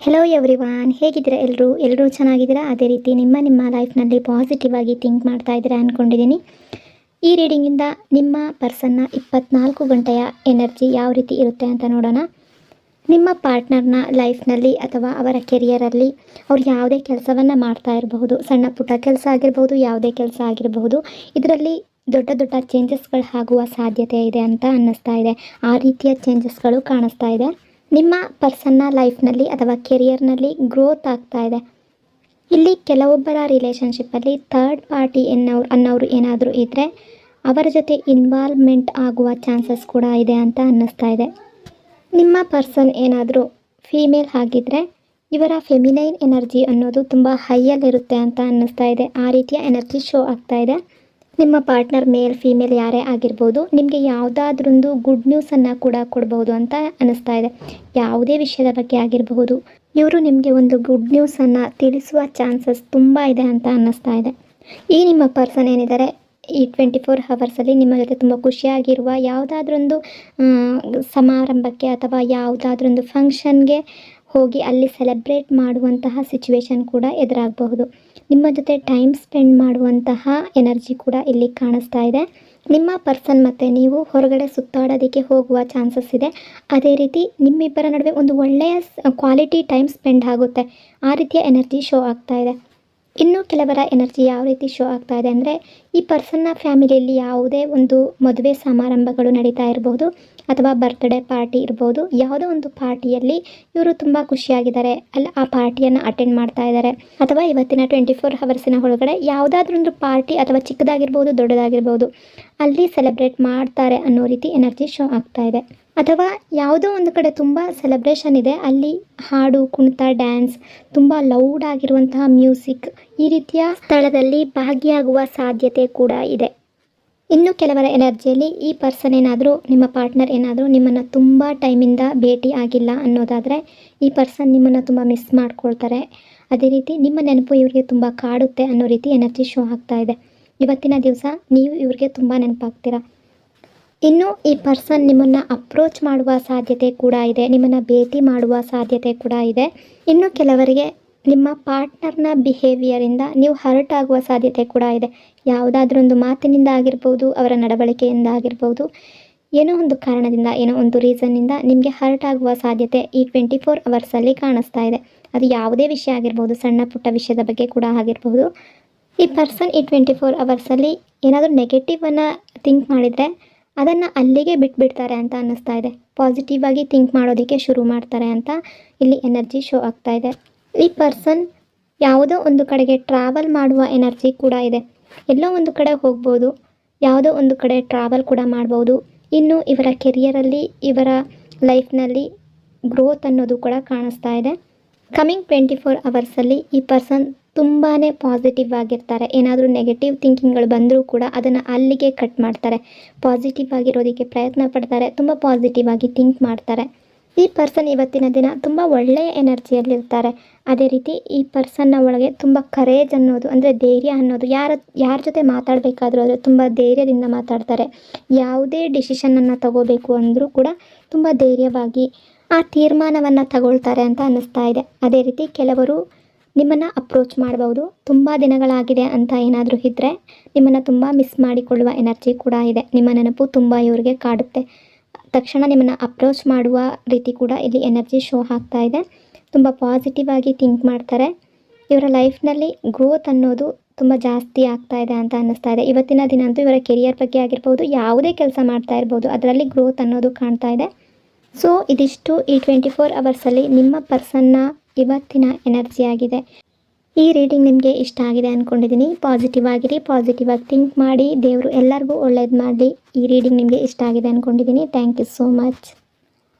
Hello everyone, ಹೇಗಿದ್ದೀರಾ? ಎಲ್ಲರೂ ಚೆನ್ನಾಗಿದ್ದೀರಾ? ಅದೇ ರೀತಿ ನಿಮ್ಮ ಲೈಫ್ನಲ್ಲಿ ಪಾಸಿಟಿವ್ ಆಗಿ ಥಿಂಕ್ ಮಾಡ್ತಾ ಇದ್ದೀರಾ ಅಂದ್ಕೊಂಡಿದ್ದೀನಿ. ಈ ರೀಡಿಂಗಿಂದ ನಿಮ್ಮ ಪರ್ಸನ್ನ 24 ಗಂಟೆಯ ಎನರ್ಜಿ ಯಾವ ರೀತಿ ಇರುತ್ತೆ ಅಂತ ನೋಡೋಣ. ನಿಮ್ಮ ಪಾರ್ಟ್ನರ್ನ ಲೈಫ್ನಲ್ಲಿ ಅಥವಾ ಅವರ ಕೆರಿಯರಲ್ಲಿ ಅವ್ರು ಯಾವುದೇ ಕೆಲಸವನ್ನು ಮಾಡ್ತಾ ಇರಬಹುದು, ಸಣ್ಣ ಪುಟ್ಟ ಕೆಲಸ ಆಗಿರ್ಬೋದು, ಯಾವುದೇ ಕೆಲಸ ಆಗಿರಬಹುದು, ಇದರಲ್ಲಿ ದೊಡ್ಡ ದೊಡ್ಡ ಚೇಂಜಸ್ಗಳು ಆಗುವ ಸಾಧ್ಯತೆ ಇದೆ ಅಂತ ಅನ್ನಿಸ್ತಾ ಇದೆ. ಆ ರೀತಿಯ ಚೇಂಜಸ್ಗಳು ಕಾಣಿಸ್ತಾ ಇದೆ. ನಿಮ್ಮ ಪರ್ಸನ್ನ ಲೈಫ್ನಲ್ಲಿ ಅಥವಾ ಕೆರಿಯರ್ನಲ್ಲಿ ಗ್ರೋತ್ ಆಗ್ತಾ ಇದೆ. ಇಲ್ಲಿ ಕೆಲವೊಬ್ಬರ ರಿಲೇಷನ್ಶಿಪ್ಪಲ್ಲಿ ಥರ್ಡ್ ಪಾರ್ಟಿ ಅನ್ನೋರು ಏನಾದರೂ ಇದ್ದರೆ ಅವರ ಜೊತೆ ಇನ್ವಾಲ್ವ್ಮೆಂಟ್ ಆಗುವ ಚಾನ್ಸಸ್ ಕೂಡ ಇದೆ ಅಂತ ಅನ್ನಿಸ್ತಾ ಇದೆ. ನಿಮ್ಮ ಪರ್ಸನ್ ಏನಾದರೂ ಫೀಮೇಲ್ ಆಗಿದ್ದರೆ ಇವರ ಫೆಮಿನೈನ್ ಎನರ್ಜಿ ಅನ್ನೋದು ತುಂಬ ಹೈಯಲ್ಲಿರುತ್ತೆ ಅಂತ ಅನ್ನಿಸ್ತಾ ಇದೆ. ಆ ರೀತಿಯ ಎನರ್ಜಿ ಶೋ ಆಗ್ತಾ ಇದೆ. ನಿಮ್ಮ ಪಾರ್ಟ್ನರ್ ಮೇಲ್ ಫೀಮೇಲ್ ಯಾರೇ ಆಗಿರ್ಬೋದು, ನಿಮಗೆ ಯಾವುದಾದ್ರೊಂದು ಗುಡ್ ನ್ಯೂಸನ್ನು ಕೂಡ ಕೊಡ್ಬೋದು ಅಂತ ಅನ್ನಿಸ್ತಾ ಇದೆ. ಯಾವುದೇ ವಿಷಯದ ಬಗ್ಗೆ ಆಗಿರಬಹುದು, ಇವರು ನಿಮಗೆ ಒಂದು ಗುಡ್ ನ್ಯೂಸನ್ನು ತಿಳಿಸುವ ಚಾನ್ಸಸ್ ತುಂಬ ಇದೆ ಅಂತ ಅನ್ನಿಸ್ತಾ ಇದೆ. ಈ ನಿಮ್ಮ ಪರ್ಸನ್ ಏನಿದ್ದಾರೆ ಈ 24 ಅವರ್ಸಲ್ಲಿ ನಿಮ್ಮ ಜೊತೆ ತುಂಬ ಖುಷಿಯಾಗಿರುವ ಯಾವುದಾದ್ರೊಂದು ಸಮಾರಂಭಕ್ಕೆ ಅಥವಾ ಯಾವುದಾದ್ರೊಂದು ಫಂಕ್ಷನ್ಗೆ ಹೋಗಿ ಅಲ್ಲಿ ಸೆಲೆಬ್ರೇಟ್ ಮಾಡುವಂತಹ ಸಿಚುವೇಶನ್ ಕೂಡ ಎದುರಾಗಬಹುದು. ನಿಮ್ಮ ಜೊತೆ ಟೈಮ್ ಸ್ಪೆಂಡ್ ಮಾಡುವಂತಹ ಎನರ್ಜಿ ಕೂಡ ಇಲ್ಲಿ ಕಾಣಿಸ್ತಾ ಇದೆ. ನಿಮ್ಮ ಪರ್ಸನ್ ಮತ್ತು ನೀವು ಹೊರಗಡೆ ಸುತ್ತಾಡೋದಕ್ಕೆ ಹೋಗುವ ಚಾನ್ಸಸ್ ಇದೆ. ಅದೇ ರೀತಿ ನಿಮ್ಮಿಬ್ಬರ ನಡುವೆ ಒಂದು ಒಳ್ಳೆಯ ಕ್ವಾಲಿಟಿ ಟೈಮ್ ಸ್ಪೆಂಡ್ ಆಗುತ್ತೆ. ಆ ರೀತಿಯ ಎನರ್ಜಿ ಶೋ ಆಗ್ತಾ ಇದೆ. ಇನ್ನು ಕೆಲವರ ಎನರ್ಜಿ ಯಾವ ರೀತಿ ಶೋ ಆಗ್ತಾ ಇದೆ ಅಂದರೆ, ಈ ಪರ್ಸನ್ನ ಫ್ಯಾಮಿಲಿಯಲ್ಲಿ ಯಾವುದೇ ಒಂದು ಮದುವೆ ಸಮಾರಂಭಗಳು ನಡೀತಾ ಇರಬಹುದು ಅಥವಾ ಬರ್ತ್ಡೇ ಪಾರ್ಟಿ ಇರ್ಬೋದು. ಯಾವುದೋ ಒಂದು ಪಾರ್ಟಿಯಲ್ಲಿ ಇವರು ತುಂಬ ಖುಷಿಯಾಗಿದ್ದಾರೆ, ಅಲ್ಲಿ ಆ ಪಾರ್ಟಿಯನ್ನು ಅಟೆಂಡ್ ಮಾಡ್ತಾ ಇದ್ದಾರೆ, ಅಥವಾ ಇವತ್ತಿನ 24 ಅವರ್ಸಿನ ಒಳಗಡೆ ಯಾವುದಾದ್ರೊಂದು ಪಾರ್ಟಿ ಅಥವಾ ಚಿಕ್ಕದಾಗಿರ್ಬೋದು ದೊಡ್ಡದಾಗಿರ್ಬೋದು ಅಲ್ಲಿ ಸೆಲೆಬ್ರೇಟ್ ಮಾಡ್ತಾರೆ ಅನ್ನೋ ರೀತಿ ಎನರ್ಜಿ ಶೋ ಆಗ್ತಾ ಇದೆ. ಅಥವಾ ಯಾವುದೋ ಒಂದು ಕಡೆ ತುಂಬ ಸೆಲೆಬ್ರೇಷನ್ ಇದೆ, ಅಲ್ಲಿ ಹಾಡು, ಕುಣಿತ, ಡ್ಯಾನ್ಸ್, ತುಂಬ ಲೌಡ್ ಆಗಿರುವಂತಹ ಮ್ಯೂಸಿಕ್, ಈ ರೀತಿಯ ಸ್ಥಳದಲ್ಲಿ ಭಾಗಿಯಾಗುವ ಸಾಧ್ಯತೆ ಕೂಡ ಇದೆ. ಇನ್ನು ಕೆಲವರ ಎನರ್ಜಿಯಲ್ಲಿ ಈ ಪರ್ಸನ್ ಏನಾದರೂ, ನಿಮ್ಮ ಪಾರ್ಟ್ನರ್ ಏನಾದರೂ ನಿಮ್ಮನ್ನು ತುಂಬ ಟೈಮಿಂದ ಭೇಟಿ ಆಗಿಲ್ಲ ಅನ್ನೋದಾದರೆ ಈ ಪರ್ಸನ್ ನಿಮ್ಮನ್ನು ತುಂಬ ಮಿಸ್ ಮಾಡ್ಕೊಳ್ತಾರೆ. ಅದೇ ರೀತಿ ನಿಮ್ಮ ನೆನಪು ಇವರಿಗೆ ತುಂಬ ಕಾಡುತ್ತೆ ಅನ್ನೋ ರೀತಿ ಎನರ್ಜಿ ಶೋ ಆಗ್ತಾ ಇದೆ. ಇವತ್ತಿನ ದಿವಸ ನೀವು ಇವ್ರಿಗೆ ತುಂಬ ನೆನಪಾಗ್ತೀರಾ. ಇನ್ನು ಈ ಪರ್ಸನ್ ನಿಮ್ಮನ್ನು ಅಪ್ರೋಚ್ ಮಾಡುವ ಸಾಧ್ಯತೆ ಕೂಡ ಇದೆ, ನಿಮ್ಮನ್ನು ಭೇಟಿ ಮಾಡುವ ಸಾಧ್ಯತೆ ಕೂಡ ಇದೆ. ಇನ್ನು ಕೆಲವರಿಗೆ ನಿಮ್ಮ ಪಾರ್ಟ್ನರ್ನ ಬಿಹೇವಿಯರಿಂದ ನೀವು ಹರ್ಟ್ ಆಗುವ ಸಾಧ್ಯತೆ ಕೂಡ ಇದೆ. ಯಾವುದಾದ್ರೊಂದು ಮಾತಿನಿಂದ ಆಗಿರ್ಬೋದು, ಅವರ ನಡವಳಿಕೆಯಿಂದ ಆಗಿರ್ಬೋದು, ಏನೋ ಒಂದು ಕಾರಣದಿಂದ, ಏನೋ ಒಂದು ರೀಸನ್ನಿಂದ ನಿಮಗೆ ಹರ್ಟ್ ಆಗುವ ಸಾಧ್ಯತೆ ಈ 24 ಅವರ್ಸಲ್ಲಿ ಕಾಣಿಸ್ತಾ ಇದೆ. ಅದು ಯಾವುದೇ ವಿಷಯ ಆಗಿರ್ಬೋದು, ಸಣ್ಣ ಪುಟ್ಟ ವಿಷಯದ ಬಗ್ಗೆ ಕೂಡ ಆಗಿರ್ಬೋದು. ಈ ಪರ್ಸನ್ ಈ 24 ಅವರ್ಸಲ್ಲಿ ಏನಾದರೂ ನೆಗೆಟಿವನ್ನು ಥಿಂಕ್ ಮಾಡಿದರೆ ಅದನ್ನು ಅಲ್ಲಿಗೆ ಬಿಟ್ಬಿಡ್ತಾರೆ ಅಂತ ಅನ್ನಿಸ್ತಾ ಇದೆ. ಪಾಸಿಟಿವ್ ಆಗಿ ಥಿಂಕ್ ಮಾಡೋದಕ್ಕೆ ಶುರು ಮಾಡ್ತಾರೆ ಅಂತ ಇಲ್ಲಿ ಎನರ್ಜಿ ಶೋ ಆಗ್ತಾ ಇದೆ. ಈ ಪರ್ಸನ್ ಯಾವುದೋ ಒಂದು ಕಡೆಗೆ ಟ್ರಾವೆಲ್ ಮಾಡುವ ಎನರ್ಜಿ ಕೂಡ ಇದೆ. ಎಲ್ಲೋ ಒಂದು ಕಡೆ ಹೋಗ್ಬೋದು, ಯಾವುದೋ ಒಂದು ಕಡೆ ಟ್ರಾವೆಲ್ ಕೂಡ ಮಾಡ್ಬೋದು. ಇನ್ನು ಇವರ ಕೆರಿಯರಲ್ಲಿ, ಇವರ ಲೈಫ್ನಲ್ಲಿ ಗ್ರೋತ್ ಅನ್ನೋದು ಕೂಡ ಕಾಣಿಸ್ತಾ ಇದೆ. ಕಮಿಂಗ್ 24 ಅವರ್ಸಲ್ಲಿ ಈ ಪರ್ಸನ್ ತುಂಬಾ ಪಾಸಿಟಿವ್ ಆಗಿರ್ತಾರೆ. ಏನಾದರೂ ನೆಗೆಟಿವ್ ಥಿಂಕಿಂಗ್ಗಳು ಬಂದರೂ ಕೂಡ ಅದನ್ನು ಅಲ್ಲಿಗೆ ಕಟ್ ಮಾಡ್ತಾರೆ. ಪಾಸಿಟಿವ್ ಆಗಿರೋದಕ್ಕೆ ಪ್ರಯತ್ನ ಪಡ್ತಾರೆ, ತುಂಬ ಪಾಸಿಟಿವ್ ಆಗಿ ಥಿಂಕ್ ಮಾಡ್ತಾರೆ. ಈ ಪರ್ಸನ್ ಇವತ್ತಿನ ದಿನ ತುಂಬ ಒಳ್ಳೆಯ ಎನರ್ಜಿಯಲ್ಲಿರ್ತಾರೆ. ಅದೇ ರೀತಿ ಈ ಪರ್ಸನ್ನ ಒಳಗೆ ತುಂಬ ಕರೇಜ್ ಅನ್ನೋದು, ಅಂದರೆ ಧೈರ್ಯ ಅನ್ನೋದು, ಯಾರ ಜೊತೆ ಮಾತಾಡಬೇಕಾದ್ರೂ ಆದರೆ ತುಂಬ ಧೈರ್ಯದಿಂದ ಮಾತಾಡ್ತಾರೆ. ಯಾವುದೇ ಡಿಸಿಷನನ್ನು ತಗೋಬೇಕು ಅಂದರೂ ಕೂಡ ತುಂಬ ಧೈರ್ಯವಾಗಿ ಆ ತೀರ್ಮಾನವನ್ನು ತಗೊಳ್ತಾರೆ ಅಂತ ಅನ್ನಿಸ್ತಾ ಇದೆ. ಅದೇ ರೀತಿ ಕೆಲವರು ನಿಮ್ಮನ್ನು ಅಪ್ರೋಚ್ ಮಾಡ್ಬೋದು. ತುಂಬ ದಿನಗಳಾಗಿದೆ ಅಂತ ಏನಾದರೂ ಇದ್ದರೆ ನಿಮ್ಮನ್ನು ತುಂಬ ಮಿಸ್ ಮಾಡಿಕೊಳ್ಳುವ ಎನರ್ಜಿ ಕೂಡ ಇದೆ. ನಿಮ್ಮ ನೆನಪು ತುಂಬ ಇವರಿಗೆ ಕಾಡುತ್ತೆ. ತಕ್ಷಣ ನಿಮ್ಮನ್ನು ಅಪ್ರೋಚ್ ಮಾಡುವ ರೀತಿ ಕೂಡ ಇಲ್ಲಿ ಎನರ್ಜಿ ಶೋ ಆಗ್ತಾ ಇದೆ. ತುಂಬ ಪಾಸಿಟಿವ್ ಆಗಿ ಥಿಂಕ್ ಮಾಡ್ತಾರೆ. ಇವರ ಲೈಫ್ನಲ್ಲಿ ಗ್ರೋತ್ ಅನ್ನೋದು ತುಂಬ ಜಾಸ್ತಿ ಆಗ್ತಾ ಇದೆ ಅಂತ ಅನ್ನಿಸ್ತಾ ಇದೆ. ಇವತ್ತಿನ ದಿನ ಅಂತೂ ಇವರ ಕೆರಿಯರ್ ಬಗ್ಗೆ ಆಗಿರ್ಬೋದು, ಯಾವುದೇ ಕೆಲಸ ಮಾಡ್ತಾ ಇರ್ಬೋದು, ಅದರಲ್ಲಿ ಗ್ರೋತ್ ಅನ್ನೋದು ಕಾಣ್ತಾ ಇದೆ. ಸೊ ಇದಿಷ್ಟು ಈ 24 ಅವರ್ಸಲ್ಲಿ ನಿಮ್ಮ ಪರ್ಸನ್ನ ಇವತ್ತಿನ ಎನರ್ಜಿ ಆಗಿದೆ. ಈ ರೀಡಿಂಗ್ ನಿಮಗೆ ಇಷ್ಟ ಆಗಿದೆ ಅಂದ್ಕೊಂಡಿದ್ದೀನಿ. ಪಾಸಿಟಿವ್ ಆಗಿರಿ, ಪಾಸಿಟಿವ್ ಆಗಿ ಥಿಂಕ್ ಮಾಡಿ. ದೇವರು ಎಲ್ಲರಿಗೂ ಒಳ್ಳೇದು ಮಾಡಲಿ. ಈ ರೀಡಿಂಗ್ ನಿಮಗೆ ಇಷ್ಟ ಆಗಿದೆ ಅಂದ್ಕೊಂಡಿದ್ದೀನಿ. Thank you so much.